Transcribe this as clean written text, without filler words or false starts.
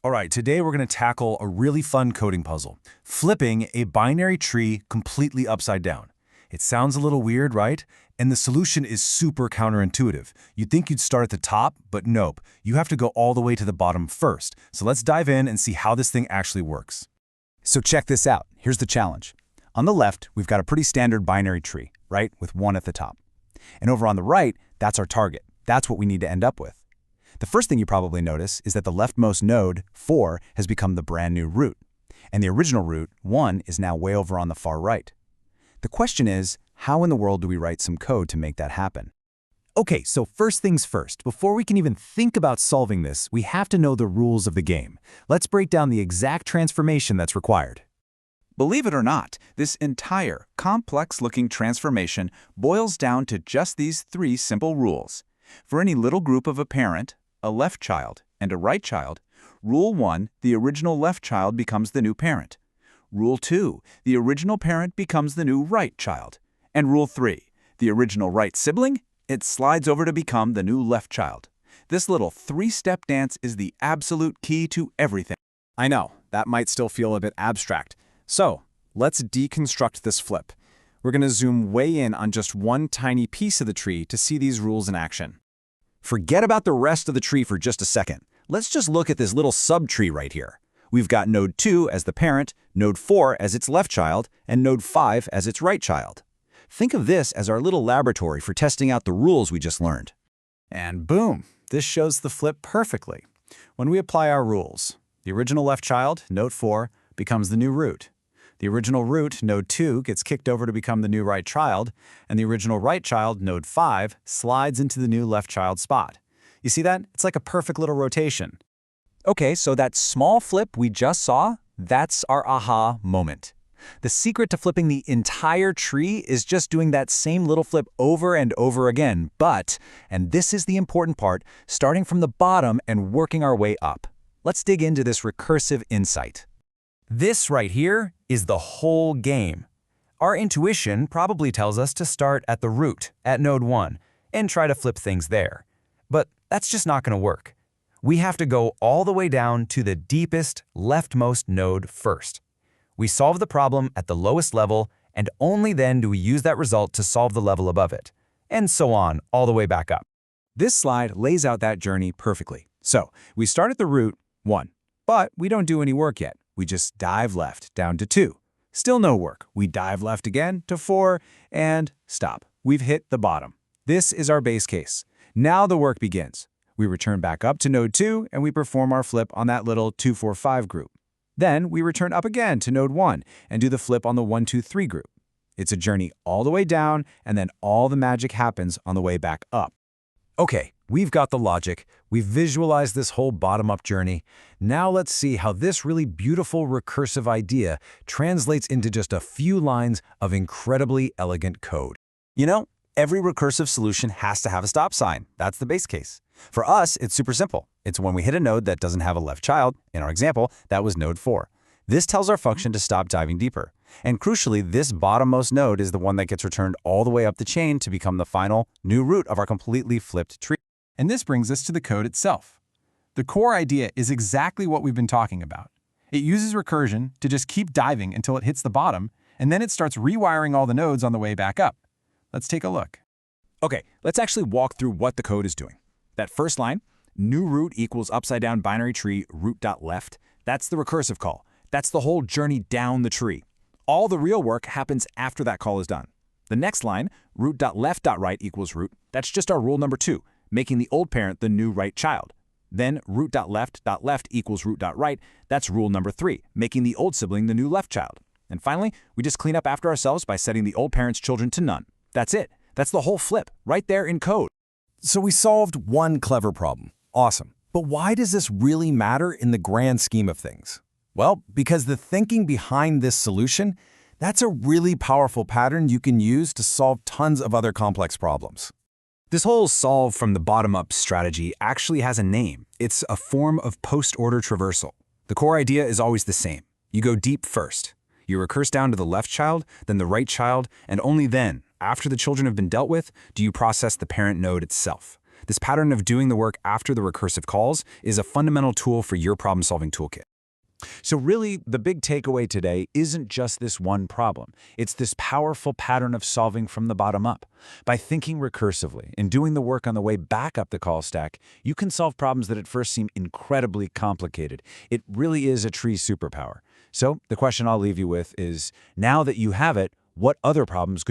All right, today we're going to tackle a really fun coding puzzle, flipping a binary tree completely upside down. It sounds a little weird, right? And the solution is super counterintuitive. You'd think you'd start at the top, but nope. You have to go all the way to the bottom first. So let's dive in and see how this thing actually works. So check this out. Here's the challenge. On the left, we've got a pretty standard binary tree, right, with 1 at the top. And over on the right, that's our target. That's what we need to end up with. The first thing you probably notice is that the leftmost node, 4, has become the brand new root. And the original root, 1, is now way over on the far right. The question is, how in the world do we write some code to make that happen? Okay, so first things first. Before we can even think about solving this, we have to know the rules of the game. Let's break down the exact transformation that's required. Believe it or not, this entire complex-looking transformation boils down to just these 3 simple rules. For any little group of a parent, a left child, and a right child, Rule 1, the original left child becomes the new parent. Rule 2, the original parent becomes the new right child. And Rule 3, the original right sibling, it slides over to become the new left child. This little 3-step dance is the absolute key to everything. I know, that might still feel a bit abstract. So, let's deconstruct this flip. We're going to zoom way in on just one tiny piece of the tree to see these rules in action. Forget about the rest of the tree for just a second. Let's just look at this little subtree right here. We've got node 2 as the parent, node 4 as its left child, and node 5 as its right child. Think of this as our little laboratory for testing out the rules we just learned. And boom, this shows the flip perfectly. When we apply our rules, the original left child, node 4, becomes the new root. The original root, node 2, gets kicked over to become the new right child, and the original right child, node 5, slides into the new left child spot. You see that? It's like a perfect little rotation. Okay, so that small flip we just saw, that's our aha moment. The secret to flipping the entire tree is just doing that same little flip over and over again, but, and this is the important part, starting from the bottom and working our way up. Let's dig into this recursive insight. This right here is the whole game. Our intuition probably tells us to start at the root, at node 1, and try to flip things there. But that's just not going to work. We have to go all the way down to the deepest, leftmost node first. We solve the problem at the lowest level, and only then do we use that result to solve the level above it, and so on, all the way back up. This slide lays out that journey perfectly. So, we start at the root, 1, but we don't do any work yet. We just dive left down to 2. Still no work. We dive left again to 4, and stop. We've hit the bottom. This is our base case. Now the work begins. We return back up to node 2, and we perform our flip on that little 2, 4, 5 group. Then we return up again to node 1 and do the flip on the 1, 2, 3 group. It's a journey all the way down, and then all the magic happens on the way back up. Okay, we've got the logic. We've visualized this whole bottom-up journey. Now let's see how this really beautiful recursive idea translates into just a few lines of incredibly elegant code. You know, every recursive solution has to have a stop sign. That's the base case. For us, it's super simple. It's when we hit a node that doesn't have a left child. In our example, that was node 4. This tells our function to stop diving deeper. And crucially, this bottommost node is the one that gets returned all the way up the chain to become the final new root of our completely flipped tree. And this brings us to the code itself. The core idea is exactly what we've been talking about. It uses recursion to just keep diving until it hits the bottom, and then it starts rewiring all the nodes on the way back up. Let's take a look. Okay, let's actually walk through what the code is doing. That first line, new root equals upside down binary tree root.left, that's the recursive call. That's the whole journey down the tree. All the real work happens after that call is done. The next line, root.left.right equals root, that's just our rule number 2, making the old parent the new right child. Then root.left.left equals root.right, that's rule number 3, making the old sibling the new left child. And finally, we just clean up after ourselves by setting the old parent's children to none. That's it. That's the whole flip, right there in code. So we solved one clever problem. Awesome. But why does this really matter in the grand scheme of things? Well, because the thinking behind this solution, that's a really powerful pattern you can use to solve tons of other complex problems. This whole solve from the bottom-up strategy actually has a name. It's a form of post-order traversal. The core idea is always the same. You go deep first. You recurse down to the left child, then the right child, and only then, after the children have been dealt with, do you process the parent node itself. This pattern of doing the work after the recursive calls is a fundamental tool for your problem-solving toolkit. So really, the big takeaway today isn't just this one problem. It's this powerful pattern of solving from the bottom up. By thinking recursively and doing the work on the way back up the call stack, you can solve problems that at first seem incredibly complicated. It really is a tree superpower. So the question I'll leave you with is, now that you have it, what other problems could